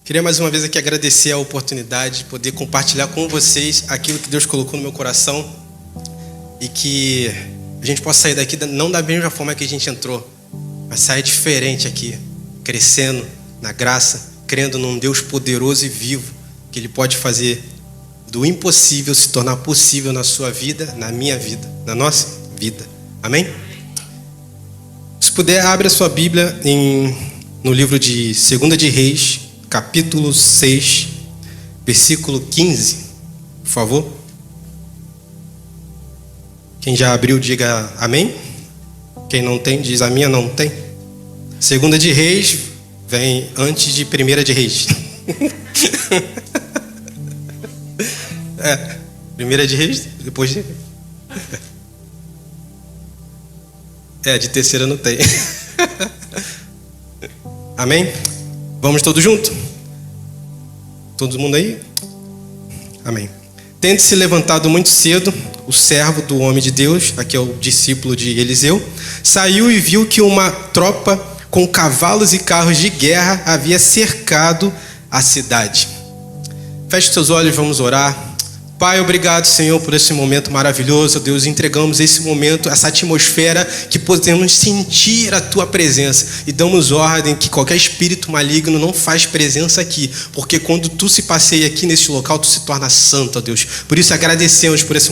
Queria mais uma vez aqui agradecer a oportunidade de poder compartilhar com vocês aquilo que Deus colocou no meu coração e que a gente possa sair daqui não da mesma forma que a gente entrou, mas sair diferente aqui, crescendo na graça, crendo num Deus poderoso e vivo, que Ele pode fazer do impossível se tornar possível na sua vida, na minha vida, na nossa vida. Amém? Se puder, abre a sua Bíblia no livro de 2 de Reis, capítulo 6, versículo 15, por favor. Quem já abriu, diga amém. Quem não tem, diz a minha não tem. 2 de Reis vem antes de 1 de Reis. 1 de Reis, depois de... de terceira não tem. Amém? Vamos todos juntos? Todo mundo aí? Amém. Tendo se levantado muito cedo, o servo do homem de Deus, aqui é o discípulo de Eliseu, saiu e viu que uma tropa com cavalos e carros de guerra havia cercado a cidade. Feche seus olhos, vamos orar. Pai, obrigado, Senhor, por esse momento maravilhoso. Deus, entregamos esse momento, essa atmosfera que podemos sentir a Tua presença. E damos ordem que qualquer espírito maligno não faz presença aqui. Porque quando Tu se passeia aqui nesse local, Tu se torna santo, ó Deus. Por isso agradecemos por essa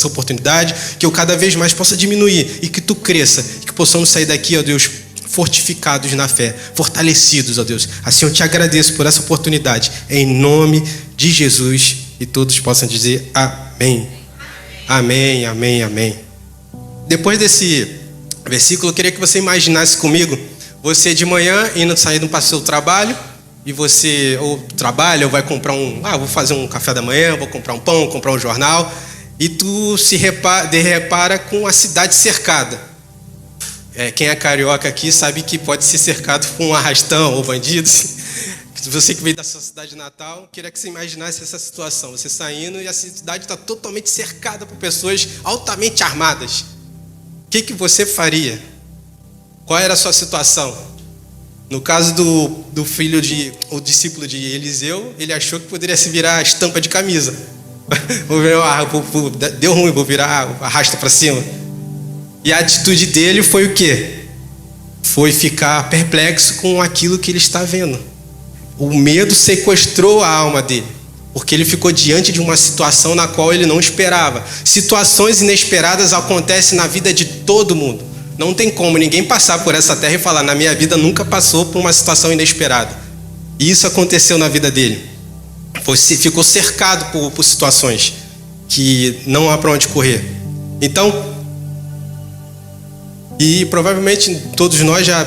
oportunidade, que eu cada vez mais possa diminuir e que Tu cresça. E que possamos sair daqui, ó Deus, fortificados na fé, fortalecidos, ó Deus. Assim eu Te agradeço por essa oportunidade. Em nome de Jesus. E todos possam dizer amém. Amém, amém, amém. Depois desse versículo, eu queria que você imaginasse comigo, você de manhã saindo para o seu trabalho, e você ou trabalha, ou vai comprar vou fazer um café da manhã, vou comprar um pão, comprar um jornal, e tu se repara com a cidade cercada. Quem é carioca aqui sabe que pode ser cercado por um arrastão ou bandidos. Você que veio da sua cidade natal, queria que você imaginasse essa situação. Você saindo e a cidade está totalmente cercada por pessoas altamente armadas. O que você faria? Qual era a sua situação? No caso do o discípulo de Eliseu, ele achou que poderia se virar a estampa de camisa. Deu ruim, vou virar arrasta para cima. E a atitude dele foi o quê? Foi ficar perplexo com aquilo que ele está vendo. O medo sequestrou a alma dele, porque ele ficou diante de uma situação na qual ele não esperava. Situações inesperadas acontecem na vida de todo mundo. Não tem como ninguém passar por essa terra e falar, na minha vida nunca passou por uma situação inesperada. E isso aconteceu na vida dele. Ficou cercado por situações que não há para onde correr. Então, e provavelmente todos nós já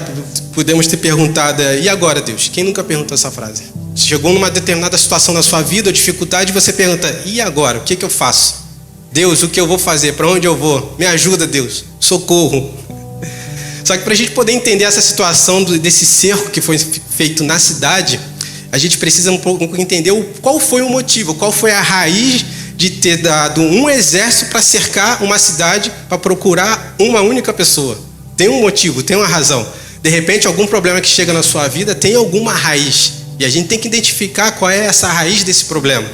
podemos ter perguntado, e agora, Deus? Quem nunca perguntou essa frase? Chegou numa determinada situação na sua vida ou dificuldade, você pergunta, e agora? O que eu faço? Deus, o que eu vou fazer? Para onde eu vou? Me ajuda, Deus. Socorro. Só que para a gente poder entender essa situação desse cerco que foi feito na cidade, a gente precisa entender qual foi o motivo, qual foi a raiz de ter dado um exército para cercar uma cidade, para procurar uma única pessoa. Tem um motivo, tem uma razão. De repente, algum problema que chega na sua vida tem alguma raiz. E a gente tem que identificar qual é essa raiz desse problema.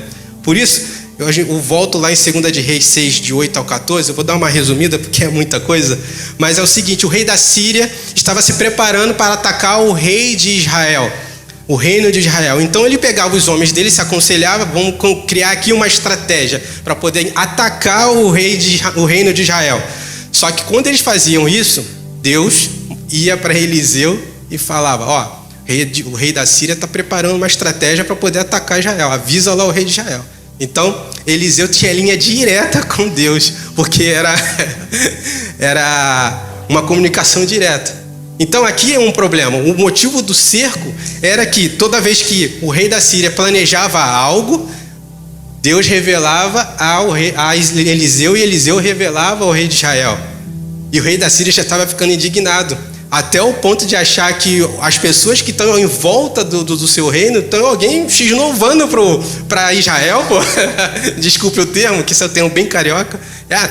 Por isso, eu volto lá em 2 de Reis 6, de 8 ao 14. Eu vou dar uma resumida, porque é muita coisa. Mas é o seguinte, o rei da Síria estava se preparando para atacar o rei de Israel. O reino de Israel. Então ele pegava os homens dele, se aconselhava, vamos criar aqui uma estratégia para poder atacar o reino de Israel. Só que quando eles faziam isso, Deus ia para Eliseu e falava, o rei da Síria está preparando uma estratégia para poder atacar Israel, avisa lá o rei de Israel. Então Eliseu tinha linha direta com Deus, porque era uma comunicação direta. Então aqui é um problema. O motivo do cerco era que toda vez que o rei da Síria planejava algo, Deus revelava a Eliseu e Eliseu revelava ao rei de Israel. E o rei da Síria já estava ficando indignado, até o ponto de achar que as pessoas que estão em volta do seu reino estão alguém x-novando para Israel, pô. Desculpe o termo, que esse é um termo bem carioca.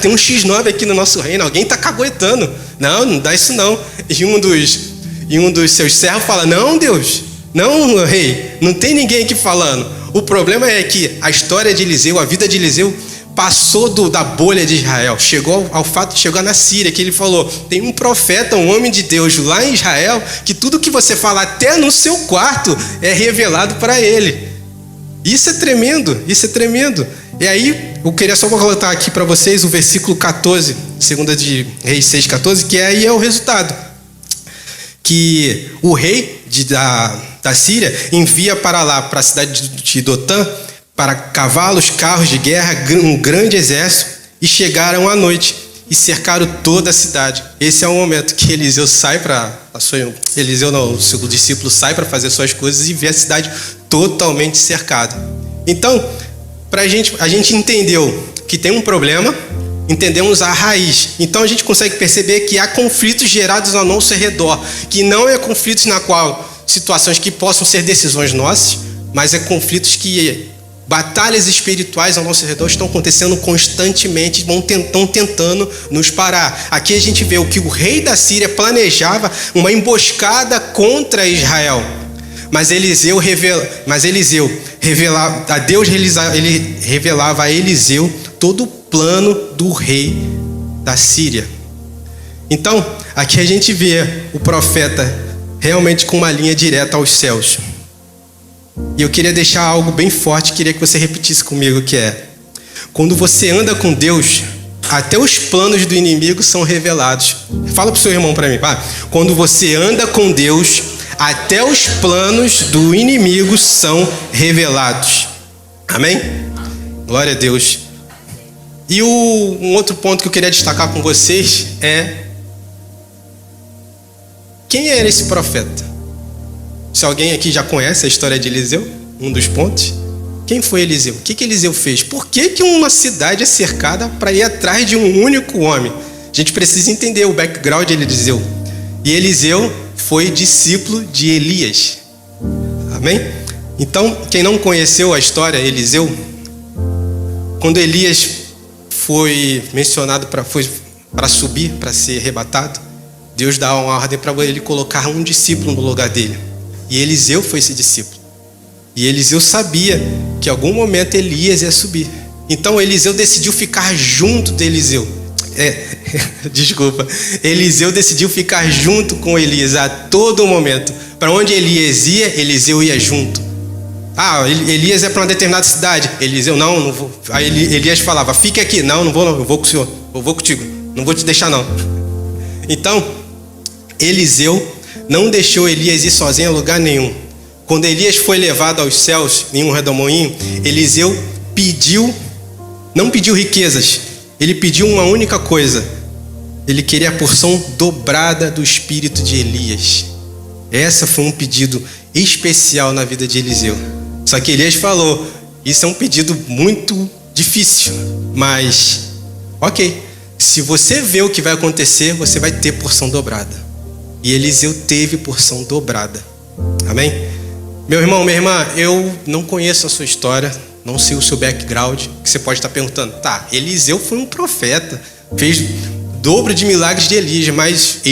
Tem um x9 aqui no nosso reino, alguém está caguetando. Não dá isso não. E um dos seus servos fala, não, Deus, Não, rei, não tem ninguém aqui falando. O problema é que a história de Eliseu, a vida de Eliseu, passou da bolha de Israel. Chegou ao fato de chegar na Síria, que ele falou, tem um profeta, um homem de Deus lá em Israel, que tudo que você fala até no seu quarto é revelado para ele. Isso é tremendo, isso é tremendo. E aí, eu queria só colocar aqui para vocês o versículo 14, 2 de Reis 6,14, que aí é o resultado. Que o rei da Síria envia para lá, para a cidade de Dotã, para cavalos, carros de guerra, um grande exército, e chegaram à noite e cercaram toda a cidade. Esse é o momento que Eliseu sai o seu discípulo sai para fazer suas coisas e vê a cidade totalmente cercada. Então, a gente entendeu que tem um problema, entendemos a raiz. Então a gente consegue perceber que há conflitos gerados ao nosso redor, que não é conflitos na qual situações que possam ser decisões nossas, mas é conflitos que batalhas espirituais ao nosso redor estão acontecendo constantemente, estão tentando nos parar. Aqui a gente vê o que o rei da Síria planejava, uma emboscada contra Israel. Mas Eliseu revelava a Deus, ele revelava a Eliseu todo o plano do rei da Síria. Então, aqui a gente vê o profeta realmente com uma linha direta aos céus. E eu queria deixar algo bem forte, queria que você repetisse comigo, que é: quando você anda com Deus, até os planos do inimigo são revelados. Fala pro seu irmão para mim, pá. Quando você anda com Deus, até os planos do inimigo são revelados. Amém? Glória a Deus. E um outro ponto que eu queria destacar com vocês é: quem era esse profeta? Se alguém aqui já conhece a história de Eliseu, um dos pontos, quem foi Eliseu? O que Eliseu fez? Por que uma cidade é cercada para ir atrás de um único homem? A gente precisa entender o background de Eliseu. E Eliseu foi discípulo de Elias. Amém? Então, quem não conheceu a história, Eliseu, quando Elias foi mencionado para subir, para ser arrebatado, Deus dá uma ordem para ele colocar um discípulo no lugar dele. E Eliseu foi esse discípulo. E Eliseu sabia que em algum momento Elias ia subir. Então Eliseu decidiu ficar junto de Eliseu. Eliseu decidiu ficar junto com Elias a todo momento. Para onde Elias ia, Eliseu ia junto. Elias é para uma determinada cidade. Eliseu, não vou. Aí Elias falava, fique aqui. Não vou não, eu vou com o senhor. Eu vou contigo, não vou te deixar não. Então, Eliseu não deixou Elias ir sozinho a lugar nenhum. Quando Elias foi levado aos céus em um redemoinho, Eliseu não pediu riquezas, ele pediu uma única coisa. Ele queria a porção dobrada do espírito de Elias. Essa foi um pedido especial na vida de Eliseu. Só que Elias falou, isso é um pedido muito difícil, mas ok, se você vê o que vai acontecer, você vai ter porção dobrada. E Eliseu teve porção dobrada. Amém? Meu irmão, minha irmã, eu não conheço a sua história, não sei o seu background, que você pode estar perguntando. Tá, Eliseu foi um profeta, fez dobro de milagres de Elias, mas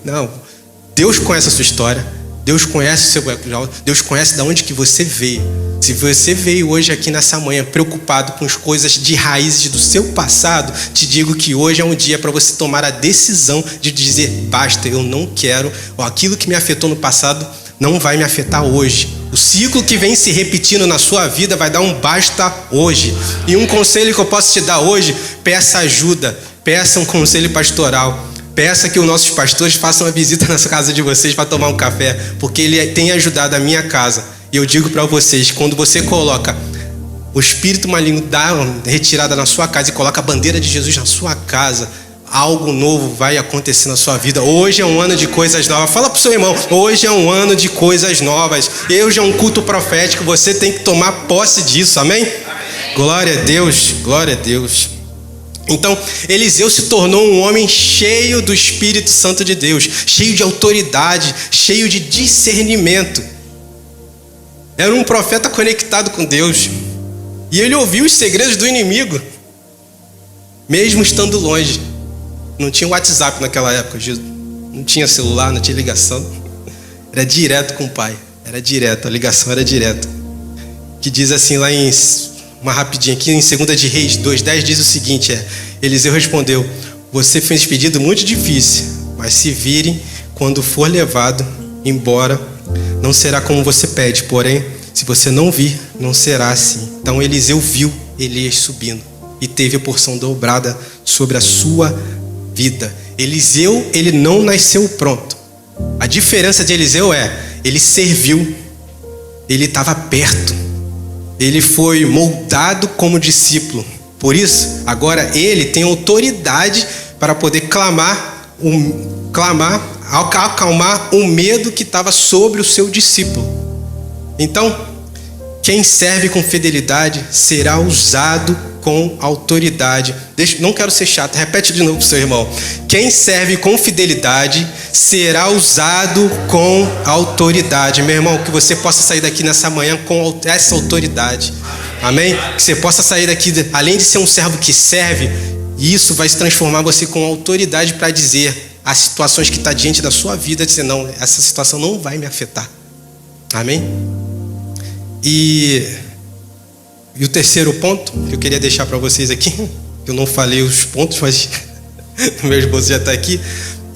não. Deus conhece a sua história, Deus conhece o seu background, Deus conhece de onde que você veio. Se você veio hoje aqui nessa manhã preocupado com as coisas de raízes do seu passado, te digo que hoje é um dia para você tomar a decisão de dizer, basta, eu não quero, aquilo que me afetou no passado não vai me afetar hoje. O ciclo que vem se repetindo na sua vida vai dar um basta hoje. E um conselho que eu posso te dar hoje, peça ajuda, peça um conselho pastoral. Peça que os nossos pastores façam uma visita na casa de vocês para tomar um café, porque ele tem ajudado a minha casa. E eu digo para vocês, quando você coloca o espírito maligno, dá uma retirada na sua casa e coloca a bandeira de Jesus na sua casa, algo novo vai acontecer na sua vida. Hoje é um ano de coisas novas. Fala para o seu irmão, hoje é um ano de coisas novas. Hoje é um culto profético, você tem que tomar posse disso, amém? Glória a Deus, glória a Deus. Então, Eliseu se tornou um homem cheio do Espírito Santo de Deus, cheio de autoridade, cheio de discernimento. Era um profeta conectado com Deus. E ele ouviu os segredos do inimigo, mesmo estando longe. Não tinha WhatsApp naquela época, não tinha celular, não tinha ligação. Era direto com o pai. Era direto, a ligação era direta. Que diz assim lá em... Uma rapidinha aqui, em 2 de Reis 2:10 diz o seguinte, Eliseu respondeu: você fez pedido muito difícil, mas se virem, quando for levado embora, não será como você pede, porém, se você não vir, não será assim. Então Eliseu viu Elias subindo e teve a porção dobrada sobre a sua vida. Eliseu, ele não nasceu pronto. A diferença de Eliseu ele serviu, ele estava perto. Ele foi moldado como discípulo. Por isso, agora ele tem autoridade para poder acalmar o medo que estava sobre o seu discípulo. Então, quem serve com fidelidade será usado com autoridade. Não quero ser chato, repete de novo para o seu irmão. Quem serve com fidelidade será usado com autoridade. Meu irmão, que você possa sair daqui nessa manhã com essa autoridade. Amém? Que você possa sair daqui, além de ser um servo que serve, isso vai se transformar você com autoridade para dizer as situações que está diante da sua vida, dizer, não, essa situação não vai me afetar. Amém? E o terceiro ponto que eu queria deixar para vocês aqui, eu não falei os pontos, mas o meu esposo já está aqui.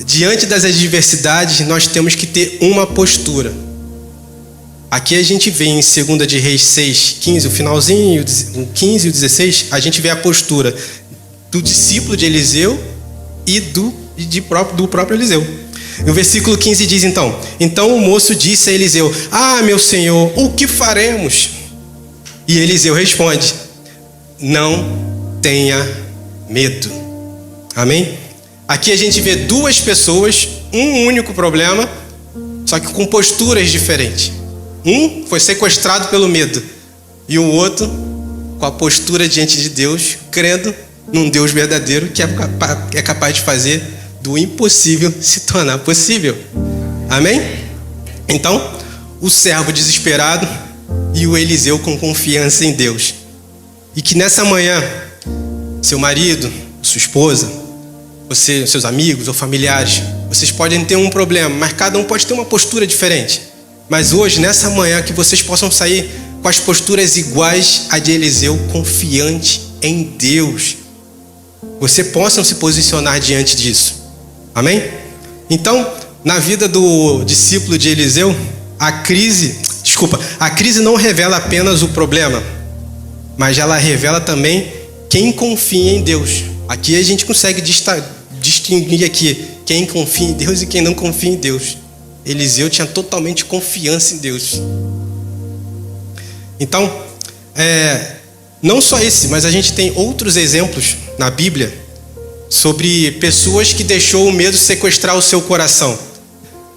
Diante das adversidades, nós temos que ter uma postura. Aqui a gente vê em 2 de Reis 6:15, o finalzinho, o 15 e o 16, a gente vê a postura do discípulo de Eliseu e do próprio Eliseu. No versículo 15 diz então o moço disse a Eliseu: meu senhor, o que faremos? E Eliseu responde: não tenha medo. Amém? Aqui a gente vê duas pessoas, um único problema, só que com posturas diferentes. Um foi sequestrado pelo medo e o outro com a postura diante de Deus, crendo num Deus verdadeiro que é capaz de fazer do impossível se tornar possível. Amém? Então, o servo desesperado e o Eliseu com confiança em Deus. E que nessa manhã, seu marido, sua esposa, você, seus amigos ou familiares, vocês podem ter um problema, mas cada um pode ter uma postura diferente. Mas hoje, nessa manhã, que vocês possam sair com as posturas iguais à de Eliseu, confiante em Deus. Você possam se posicionar diante disso. Amém? Então, na vida do discípulo de Eliseu, a crise não revela apenas o problema, mas ela revela também quem confia em Deus. Aqui a gente consegue distinguir aqui quem confia em Deus e quem não confia em Deus. Eliseu tinha totalmente confiança em Deus. Então, não só esse, mas a gente tem outros exemplos na Bíblia sobre pessoas que deixou o medo sequestrar o seu coração.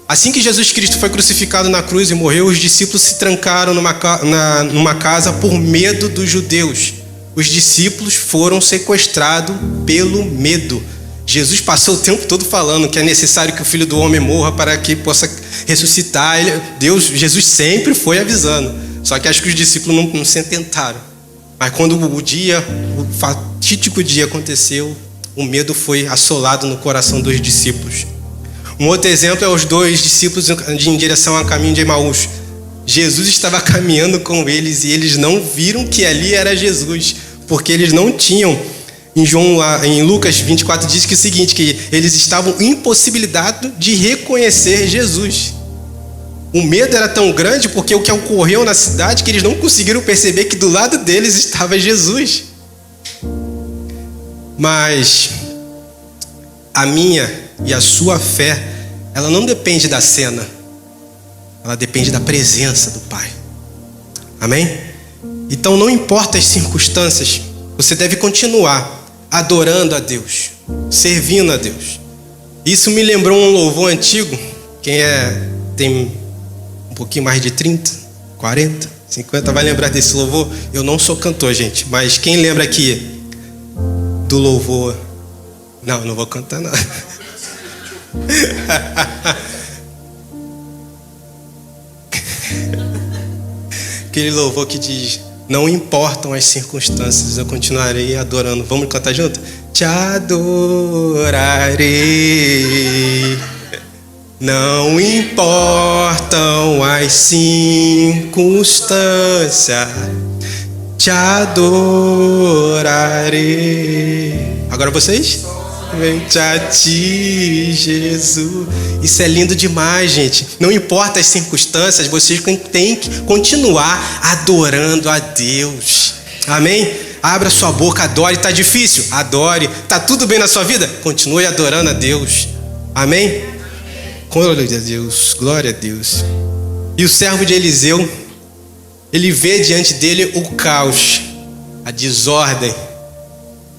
Assim que Jesus Cristo foi crucificado na cruz e morreu, os discípulos se trancaram numa casa por medo dos judeus. Os discípulos foram sequestrados pelo medo. Jesus passou o tempo todo falando que é necessário que o Filho do Homem morra para que possa ressuscitar. Jesus sempre foi avisando. Só que acho que os discípulos não se atentaram. Mas quando o fatídico dia aconteceu, o medo foi assolado no coração dos discípulos. Um outro exemplo é os dois discípulos em direção ao caminho de Emaús. Jesus estava caminhando com eles e eles não viram que ali era Jesus, porque eles não tinham. Em Lucas 24 diz que é o seguinte, que eles estavam impossibilitados de reconhecer Jesus. O medo era tão grande porque o que ocorreu na cidade que eles não conseguiram perceber que do lado deles estava Jesus. Mas a minha e a sua fé, ela não depende da cena, ela depende da presença do Pai. Amém? Então não importa as circunstâncias, você deve continuar adorando a Deus, servindo a Deus. Isso me lembrou um louvor antigo. Quem tem um pouquinho mais de 30, 40, 50 vai lembrar desse louvor. Eu não sou cantor, gente, mas quem lembra aqui do louvor? Não vou cantar não. Aquele louvor que diz: não importam as circunstâncias, eu continuarei adorando. Vamos cantar junto? Te adorarei. Não importam as circunstâncias, te adorarei. Agora vocês? Somente a ti, Jesus. Isso é lindo demais, gente. Não importa as circunstâncias, vocês têm que continuar adorando a Deus. Amém? Abra sua boca, adore. Tá difícil? Adore. Tá tudo bem na sua vida? Continue adorando a Deus. Amém? Glória a Deus, glória a Deus. E o servo de Eliseu, ele vê diante dele o caos, a desordem.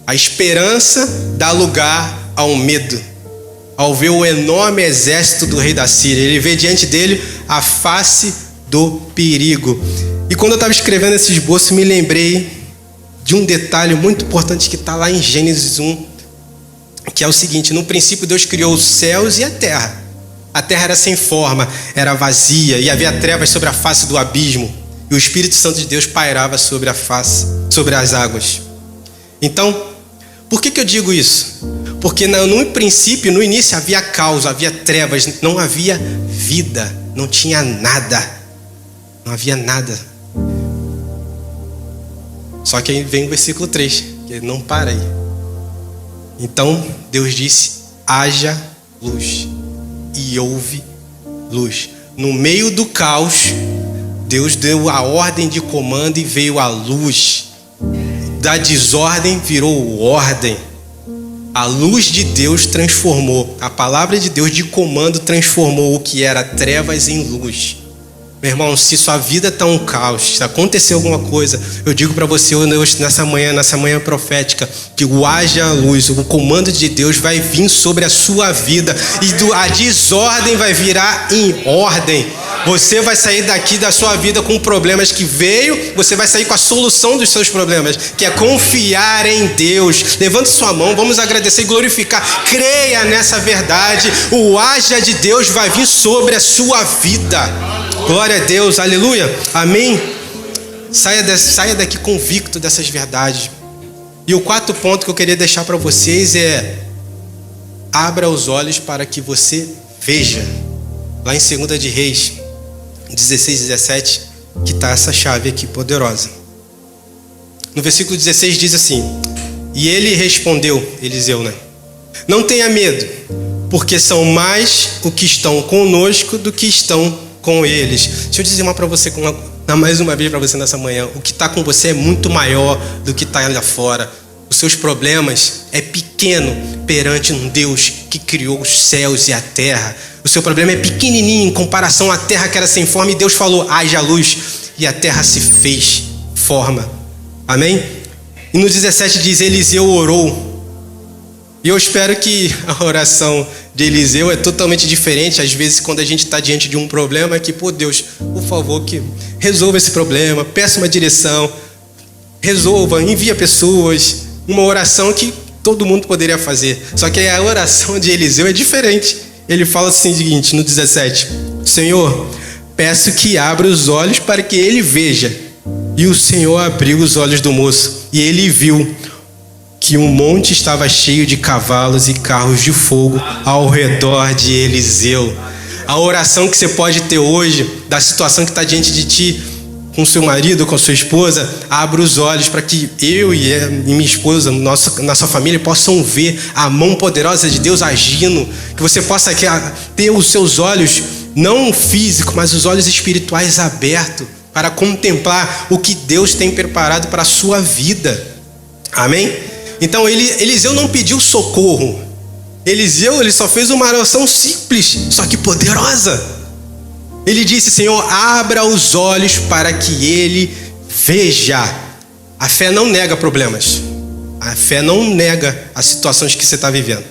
A esperança dá lugar ao medo. Ao ver o enorme exército do rei da Síria, ele vê diante dele a face do perigo. E quando eu estava escrevendo esse esboço, me lembrei de um detalhe muito importante que está lá em Gênesis 1, que é o seguinte: no princípio Deus criou os céus e a terra. A terra era sem forma, era vazia, e havia trevas sobre a face do abismo, e o Espírito Santo de Deus pairava sobre a face, sobre as águas. Então, por que eu digo isso? Porque no princípio, no início, havia caos, havia trevas, não havia vida, não tinha nada, não havia nada. Só que aí vem o versículo 3, que ele não para aí. Então, Deus disse: haja luz. E houve luz. No meio do caos, Deus deu a ordem de comando e veio a luz. Da desordem virou ordem. A luz de Deus transformou, a palavra de Deus de comando transformou o que era trevas em luz. Meu irmão, se sua vida está um caos, se acontecer alguma coisa, eu digo para você hoje, nessa manhã profética, que o haja luz, o comando de Deus vai vir sobre a sua vida e a desordem vai virar em ordem. Você vai sair daqui da sua vida com problemas que veio, você vai sair com a solução dos seus problemas, que é confiar em Deus. Levante sua mão, vamos agradecer e glorificar. Creia nessa verdade, o haja de Deus vai vir sobre a sua vida. Glória a Deus, aleluia, amém. Saia daqui convicto dessas verdades. E o quarto ponto que eu queria deixar para vocês é: abra os olhos para que você veja. Lá em 2 de Reis 16, 17, que está essa chave aqui poderosa. No versículo 16 diz assim: e ele respondeu, Eliseu, né? Não tenha medo, porque são mais o que estão conosco do que estão com eles. Deixa eu dizer mais uma vez para você nessa manhã: o que está com você é muito maior do que está lá fora. Os seus problemas é pequeno perante um Deus que criou os céus e a terra. O seu problema é pequenininho em comparação à terra que era sem forma, e Deus falou: haja luz, e a terra se fez forma. Amém? E no 17 diz: Eliseu orou. E eu espero que a oração de Eliseu é totalmente diferente. Às vezes, quando a gente está diante de um problema, é que, pô, Deus, por favor, que resolva esse problema, peça uma direção, resolva, envia pessoas. Uma oração que todo mundo poderia fazer. Só que a oração de Eliseu é diferente. Ele fala assim, o seguinte, no 17: Senhor, peço que abra os olhos para que ele veja. E o Senhor abriu os olhos do moço, e ele viu que um monte estava cheio de cavalos e carros de fogo ao redor de Eliseu. A oração que você pode ter hoje, da situação que está diante de ti, com seu marido, com sua esposa, abra os olhos para que eu e minha esposa, nossa família, possam ver a mão poderosa de Deus agindo. Que você possa ter os seus olhos, não físicos, mas os olhos espirituais abertos, para contemplar o que Deus tem preparado para a sua vida. Amém? Então Eliseu não pediu socorro. Eliseu, ele só fez uma oração simples, só que poderosa. Ele disse: Senhor, abra os olhos para que ele veja. A fé não nega problemas. A fé não nega as situações que você está vivendo.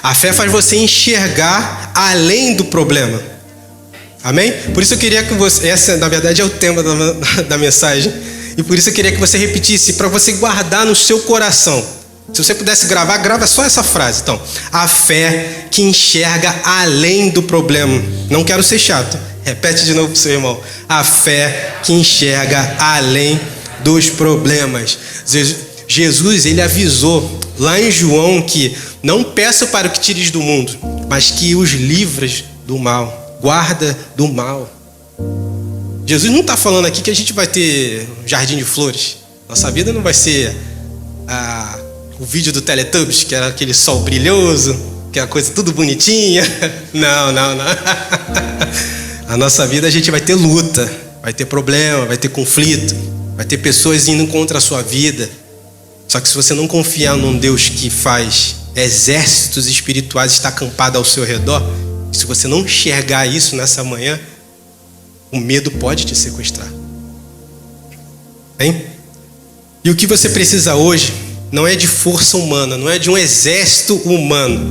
A fé faz você enxergar além do problema. Amém? Por isso eu queria que você... Essa, na verdade, é o tema da mensagem. E por isso eu queria que você repetisse, para você guardar no seu coração. Se você pudesse gravar, grava só essa frase. Então, a fé que enxerga além do problema. Não quero ser chato. Repete de novo para o seu irmão. A fé que enxerga além dos problemas. Jesus, ele avisou lá em João que não peço para o que tires do mundo, mas que os livres do mal. Guarda do mal. Jesus não está falando aqui que a gente vai ter um jardim de flores. Nossa vida não vai ser o vídeo do Teletubbies, que era aquele sol brilhoso, que é a coisa tudo bonitinha. Não. A nossa vida a gente vai ter luta, vai ter problema, vai ter conflito, vai ter pessoas indo contra a sua vida. Só que se você não confiar num Deus que faz exércitos espirituais estar acampado ao seu redor, se você não enxergar isso nessa manhã, o medo pode te sequestrar. Hein? E o que você precisa hoje não é de força humana, não é de um exército humano,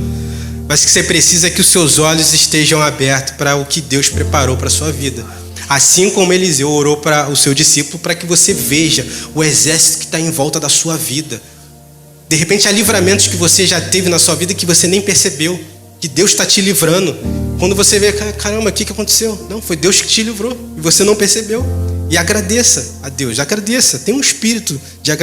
mas que você precisa que os seus olhos estejam abertos para o que Deus preparou para a sua vida. Assim como Eliseu orou para o seu discípulo, para que você veja o exército que está em volta da sua vida. De repente há livramentos que você já teve na sua vida que você nem percebeu, que Deus está te livrando. Quando você vê, caramba, o que aconteceu? Não, foi Deus que te livrou e você não percebeu. E agradeça a Deus, agradeça. Tem um espírito de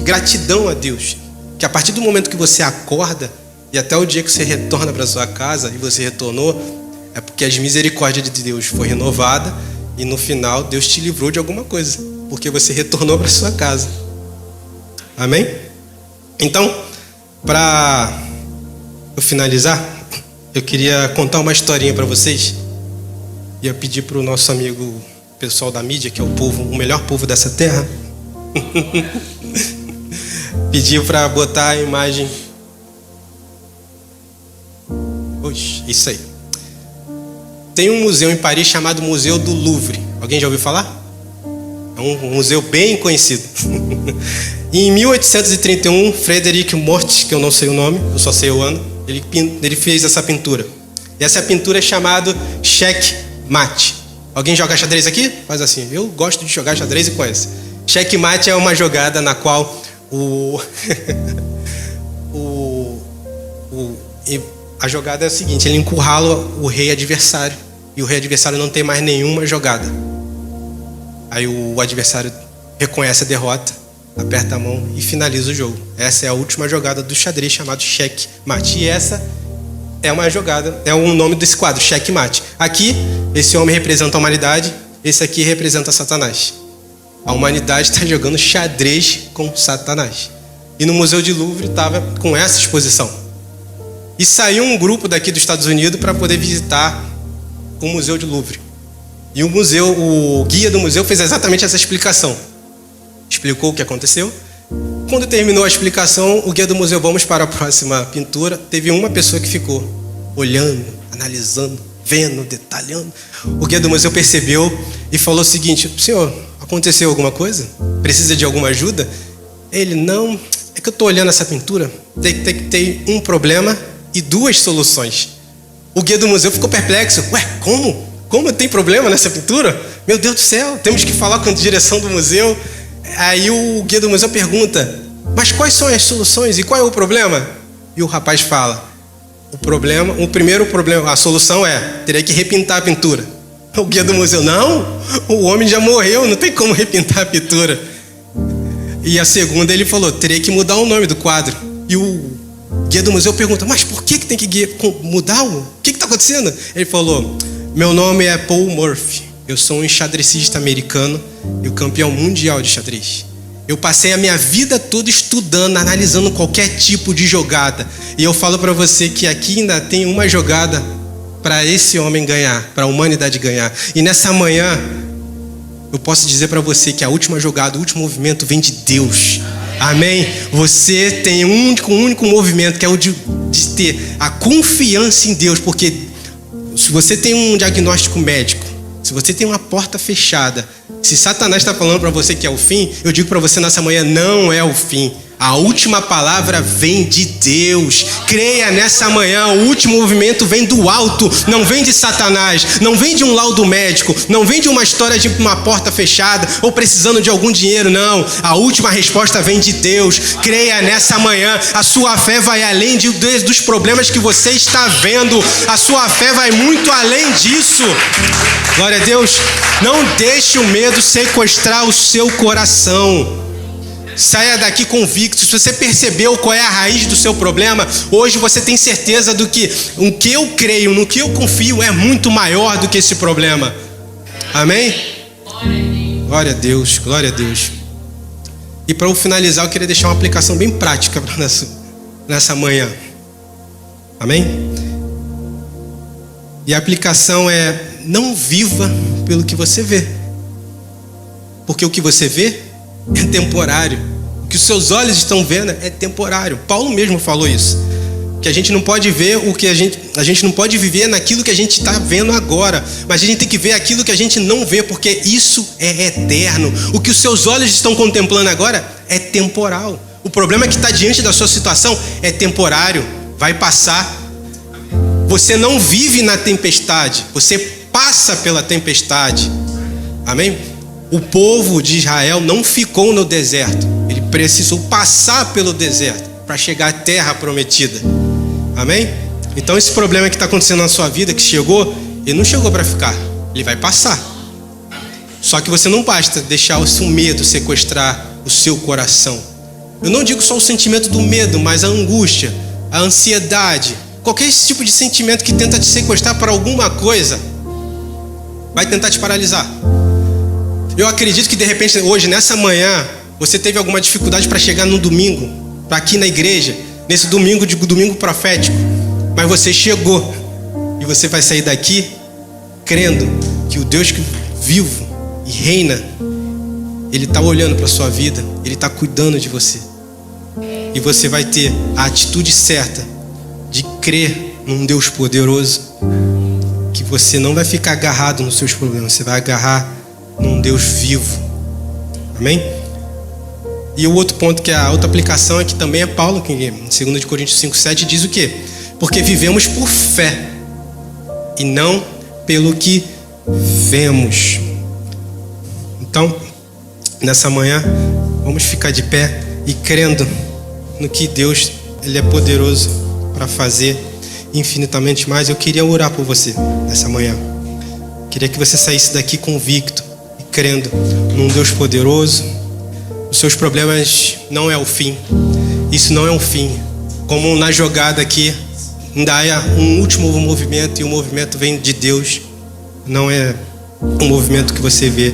gratidão a Deus, que a partir do momento que você acorda e até o dia que você retorna para sua casa, e você retornou, é porque as misericórdias de Deus foi renovada e no final Deus te livrou de alguma coisa, porque você retornou para sua casa. Amém? Então, para eu finalizar, eu queria contar uma historinha para vocês. E eu pedi para o nosso amigo pessoal da mídia, que é o melhor povo dessa terra, pediu para botar a imagem. Oxe, isso aí. Tem um museu em Paris chamado Museu do Louvre. Alguém já ouviu falar? É um museu bem conhecido. Em 1831, Frederic Morte, que eu não sei o nome, eu só sei o ano, ele fez essa pintura. E essa pintura é chamada Checkmate. Alguém joga xadrez aqui? Faz assim. Eu gosto de jogar xadrez e conheço. Checkmate é uma jogada na qual a jogada é a seguinte: ele encurrala o rei adversário e o rei adversário não tem mais nenhuma jogada. Aí o adversário reconhece a derrota, aperta a mão e finaliza o jogo. Essa é a última jogada do xadrez, chamado Checkmate. E essa é uma jogada, é o nome desse quadro, Checkmate. Aqui, esse homem representa a humanidade, esse aqui representa Satanás. A humanidade está jogando xadrez com Satanás. E no Museu de Louvre estava com essa exposição. E saiu um grupo daqui dos Estados Unidos para poder visitar o Museu de Louvre. E o guia do museu fez exatamente essa explicação. Explicou o que aconteceu. Quando terminou a explicação, o guia do museu, vamos para a próxima pintura. Teve uma pessoa que ficou olhando, analisando, vendo, detalhando. O guia do museu percebeu e falou o seguinte: senhor, aconteceu alguma coisa? Precisa de alguma ajuda? Ele, não, é que eu estou olhando essa pintura, tem um problema e duas soluções. O guia do museu ficou perplexo. Ué, como? Como tem problema nessa pintura? Meu Deus do céu, temos que falar com a direção do museu. Aí o guia do museu pergunta: mas quais são as soluções e qual é o problema? E o rapaz fala: o primeiro problema, a solução é, teria que repintar a pintura. O guia do museu: não, o homem já morreu, não tem como repintar a pintura. E a segunda, ele falou, teria que mudar o nome do quadro. E o guia do museu pergunta: mas por que tem que mudar? O que está acontecendo? Ele falou: meu nome é Paul Murphy, eu sou um enxadrecista americano e o campeão mundial de xadrez. Eu passei a minha vida toda estudando, analisando qualquer tipo de jogada. E eu falo para você que aqui ainda tem uma jogada para esse homem ganhar, para a humanidade ganhar. E nessa manhã, eu posso dizer para você que a última jogada, o último movimento vem de Deus. Amém? Você tem um único movimento, que é o de ter a confiança em Deus. Porque se você tem um diagnóstico médico, se você tem uma porta fechada, se Satanás está falando para você que é o fim, eu digo para você nessa manhã, não é o fim. A última palavra vem de Deus. Creia nessa manhã, o último movimento vem do alto, não vem de Satanás, não vem de um laudo médico, não vem de uma história de uma porta fechada ou precisando de algum dinheiro, não. A última resposta vem de Deus. Creia nessa manhã, a sua fé vai além dos problemas que você está vendo. A sua fé vai muito além disso. Glória a Deus. Não deixe o medo sequestrar o seu coração. Saia daqui convicto. Se você percebeu qual é a raiz do seu problema, hoje você tem certeza do que o que eu creio, no que eu confio é muito maior do que esse problema. Amém? Glória a Deus, glória a Deus. E para eu finalizar, eu queria deixar uma aplicação bem prática nessa manhã. Amém? E a aplicação é: não viva pelo que você vê. Porque o que você vê é temporário. O que os seus olhos estão vendo é temporário. Paulo mesmo falou isso. Que a gente não pode ver o que a gente não pode viver naquilo que a gente está vendo agora. Mas a gente tem que ver aquilo que a gente não vê, porque isso é eterno. O que os seus olhos estão contemplando agora é temporal. O problema que está diante da sua situação é temporário. Vai passar. Você não vive na tempestade. Você passa pela tempestade. Amém? O povo de Israel não ficou no deserto. Ele precisou passar pelo deserto para chegar à terra prometida. Amém? Então esse problema que está acontecendo na sua vida, que chegou, ele não chegou para ficar. Ele vai passar. Só que você não basta deixar o seu medo sequestrar o seu coração. Eu não digo só o sentimento do medo, mas a angústia, a ansiedade, qualquer esse tipo de sentimento que tenta te sequestrar para alguma coisa, vai tentar te paralisar. Eu acredito que de repente hoje, nessa manhã, você teve alguma dificuldade para chegar no domingo, para aqui na igreja, nesse domingo profético, mas você chegou e você vai sair daqui crendo que o Deus que vivo e reina, Ele está olhando para a sua vida, Ele está cuidando de você, e você vai ter a atitude certa de crer num Deus poderoso, que você não vai ficar agarrado nos seus problemas, você vai agarrar num Deus vivo. Amém? E o outro ponto, que é a outra aplicação, é que também é Paulo, que em 2 Coríntios 5:7 diz o quê? Porque vivemos por fé e não pelo que vemos. Então, nessa manhã, vamos ficar de pé e crendo no que Deus, Ele é poderoso para fazer infinitamente mais. Eu queria orar por você nessa manhã. Queria que você saísse daqui convicto e crendo num Deus poderoso. Os seus problemas não é o fim. Isso não é um fim. Como na jogada aqui, ainda há um último movimento, e o movimento vem de Deus. Não é um movimento que você vê.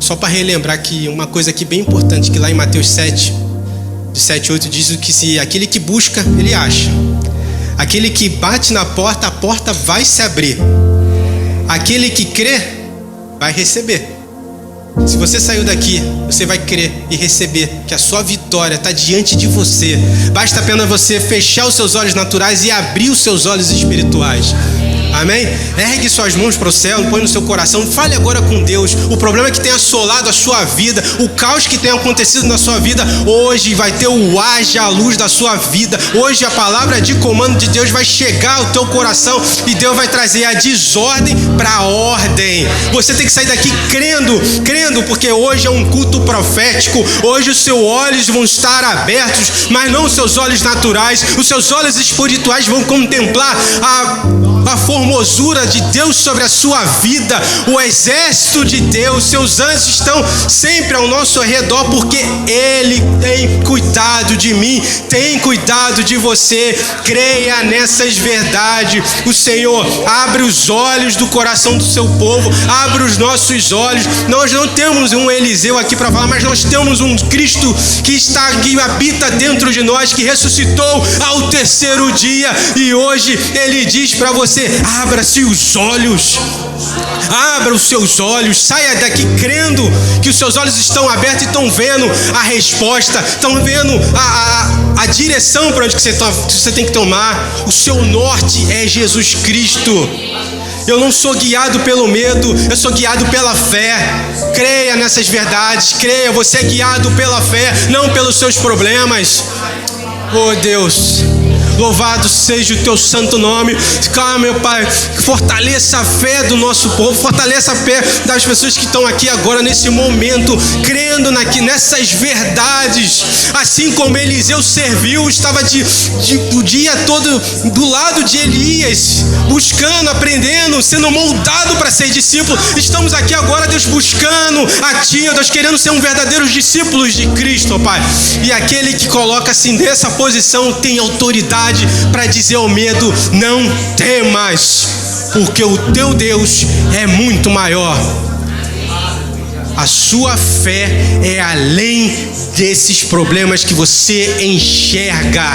Só para relembrar que uma coisa aqui bem importante, que lá em Mateus 7, de 7 a 8, diz que se aquele que busca, ele acha. Aquele que bate na porta, a porta vai se abrir. Aquele que crê, vai receber. Se você saiu daqui, você vai crer e receber que a sua vitória está diante de você. Basta apenas você fechar os seus olhos naturais e abrir os seus olhos espirituais. Amém? Ergue suas mãos para o céu, põe no seu coração, fale agora com Deus. O problema que tem assolado a sua vida, o caos que tem acontecido na sua vida, hoje vai ter o haja a luz da sua vida. Hoje a palavra de comando de Deus vai chegar ao teu coração e Deus vai trazer a desordem para a ordem. Você tem que sair daqui crendo, porque hoje é um culto profético. Hoje os seus olhos vão estar abertos, mas não os seus olhos naturais. Os seus olhos espirituais vão contemplar a formosura de Deus sobre a sua vida. O exército de Deus, seus anjos estão sempre ao nosso redor, porque Ele tem cuidado de mim, tem cuidado de você. Creia nessas verdades. O Senhor abre os olhos do coração do seu povo, abre os nossos olhos. Nós não temos um Eliseu aqui para falar, mas nós temos um Cristo que habita dentro de nós, que ressuscitou ao terceiro dia, e hoje Ele diz para você: abra-se os olhos, abra os seus olhos, saia daqui crendo que os seus olhos estão abertos e estão vendo a resposta, estão vendo a direção para onde que você tem que tomar. O seu norte é Jesus Cristo. Eu não sou guiado pelo medo, eu sou guiado pela fé. Creia nessas verdades, creia, você é guiado pela fé, não pelos seus problemas. Oh Deus, Louvado seja o teu santo nome. Calma, meu Pai, fortaleça a fé do nosso povo, fortaleça a fé das pessoas que estão aqui agora nesse momento, crendo nessas verdades. Assim como Eliseu serviu, estava o dia todo do lado de Elias, buscando, aprendendo, sendo moldado para ser discípulo. Estamos aqui agora, Deus, buscando a Ti, ó Deus, querendo ser um verdadeiros discípulos de Cristo, ó Pai. E aquele que coloca-se nessa posição tem autoridade para dizer ao medo: não temas, porque o teu Deus é muito maior. A sua fé é além desses problemas que você enxerga.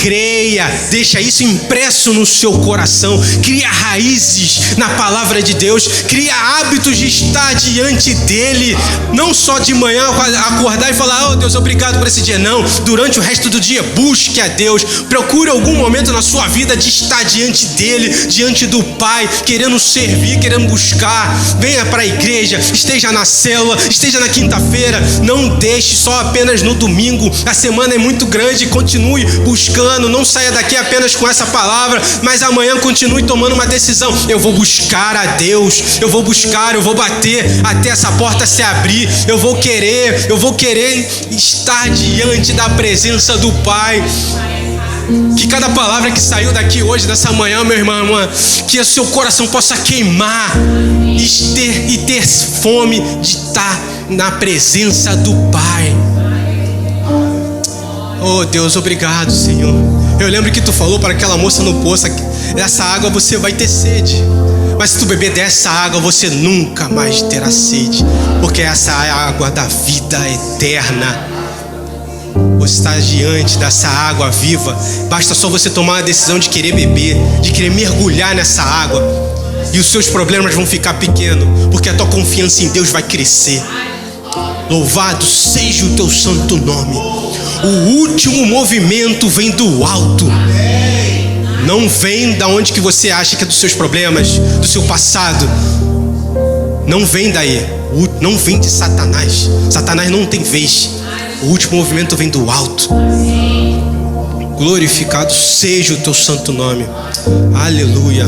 Creia, deixa isso impresso no seu coração, cria raízes na palavra de Deus, cria hábitos de estar diante dele, não só de manhã acordar e falar: oh Deus, obrigado por esse dia. Não, durante o resto do dia busque a Deus, procure algum momento na sua vida de estar diante dele, diante do Pai, querendo servir, querendo buscar. Venha para a igreja, esteja na célula, esteja na quinta-feira, não deixe só apenas no domingo. A semana é muito grande, continue buscando. Não saia daqui apenas com essa palavra, mas amanhã continue tomando uma decisão: eu vou buscar a Deus, eu vou buscar, eu vou bater até essa porta se abrir, eu vou querer estar diante da presença do Pai. Que cada palavra que saiu daqui hoje, dessa manhã, meu irmão, irmã, que o seu coração possa queimar e ter fome de estar na presença do Pai. Oh Deus, obrigado, Senhor. Eu lembro que tu falou para aquela moça no poço: essa água você vai ter sede, mas se tu beber dessa água você nunca mais terá sede, porque essa é a água da vida eterna. Você está diante dessa água viva, basta só você tomar a decisão de querer beber, de querer mergulhar nessa água, e os seus problemas vão ficar pequenos, porque a tua confiança em Deus vai crescer. Louvado seja o teu santo nome. O último movimento vem do alto. Não vem da onde que você acha que é dos seus problemas, do seu passado. Não vem daí. Não vem de Satanás. Satanás não tem vez. O último movimento vem do alto. Glorificado seja o teu santo nome. Aleluia.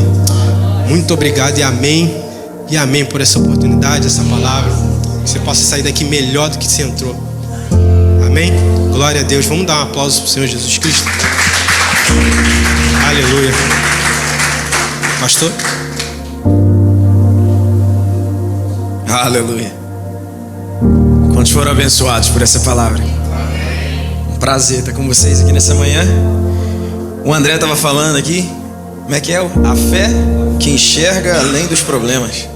Muito obrigado e amém. E amém por essa oportunidade, essa palavra. Que você possa sair daqui melhor do que você entrou. Amém? Glória a Deus. Vamos dar um aplauso para o Senhor Jesus Cristo. Aleluia. Pastor? Aleluia. Quantos foram abençoados por essa palavra? Um prazer estar com vocês aqui nessa manhã. O André estava falando aqui. Como é que é? A fé que enxerga além dos problemas.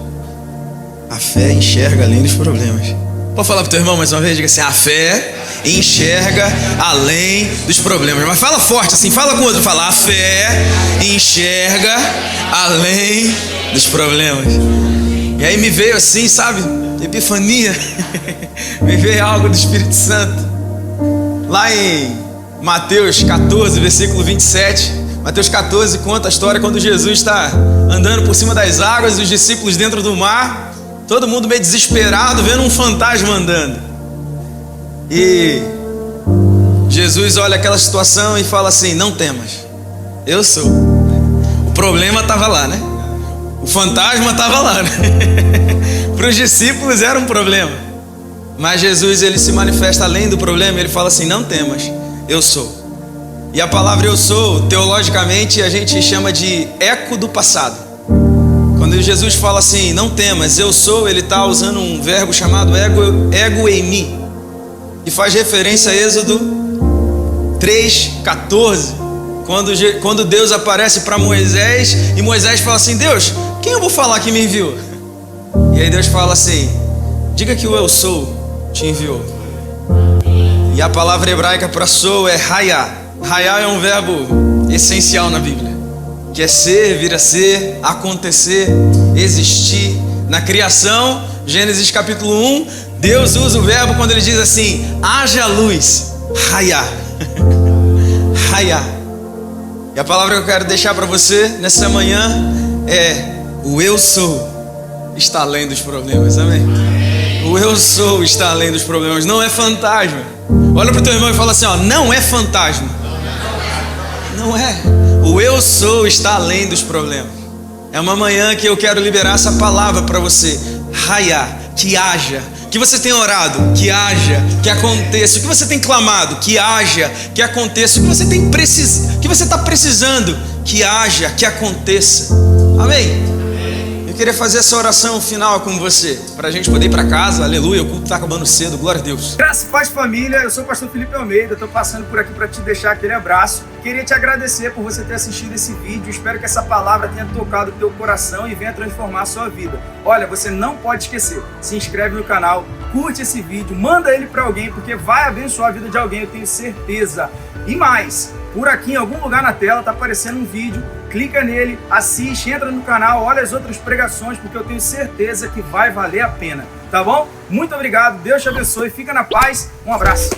A fé enxerga além dos problemas. Pode falar pro teu irmão mais uma vez? Diga assim: a fé enxerga além dos problemas. Mas fala forte assim, fala com o outro. Fala: a fé enxerga além dos problemas. E aí me veio assim, sabe? Epifania. Me veio algo do Espírito Santo. Lá em Mateus 14, versículo 27. Mateus 14 conta a história quando Jesus está andando por cima das águas e os discípulos dentro do mar. Todo mundo meio desesperado, vendo um fantasma andando. E Jesus olha aquela situação e fala assim: não temas, eu sou. O problema estava lá, né? O fantasma estava lá, né? Para os discípulos era um problema. Mas Jesus, ele se manifesta além do problema. Ele fala assim: não temas, eu sou. E a palavra eu sou, teologicamente, a gente chama de eco do passado. Quando Jesus fala assim: não temas, eu sou, ele está usando um verbo chamado ego eimi, que faz referência a Êxodo 3:14, quando Deus aparece para Moisés e Moisés fala assim: Deus, quem eu vou falar que me enviou? E aí Deus fala assim: diga que o eu sou te enviou. E a palavra hebraica para sou é hayá. Hayá é um verbo essencial na Bíblia, que é ser, vir a ser, acontecer, existir. Na criação, Gênesis capítulo 1, Deus usa o verbo quando ele diz assim: haja luz, hayá. Hayá. E a palavra que eu quero deixar para você nessa manhã é: o eu sou está além dos problemas, amém? O eu sou está além dos problemas, não é fantasma. Olha para o teu irmão e fala assim: ó, não é fantasma. Não é. O eu sou está além dos problemas. É uma manhã que eu quero liberar essa palavra para você. Raia, que haja. Que você tenha orado, que haja, que aconteça. O que você tem clamado, que haja, que aconteça. O que você tem que você está precisando, que haja, que aconteça. Amém? Eu queria fazer essa oração final com você, para a gente poder ir para casa. Aleluia, o culto está acabando cedo, glória a Deus. Graça e paz, família, eu sou o pastor Felipe Almeida, estou passando por aqui para te deixar aquele abraço. Queria te agradecer por você ter assistido esse vídeo, espero que essa palavra tenha tocado o teu coração e venha transformar a sua vida. Olha, você não pode esquecer, se inscreve no canal, curte esse vídeo, manda ele para alguém, porque vai abençoar a vida de alguém, eu tenho certeza. E mais, por aqui em algum lugar na tela está aparecendo um vídeo, clica nele, assiste, entra no canal, olha as outras pregações, porque eu tenho certeza que vai valer a pena, tá bom? Muito obrigado, Deus te abençoe, fica na paz, um abraço.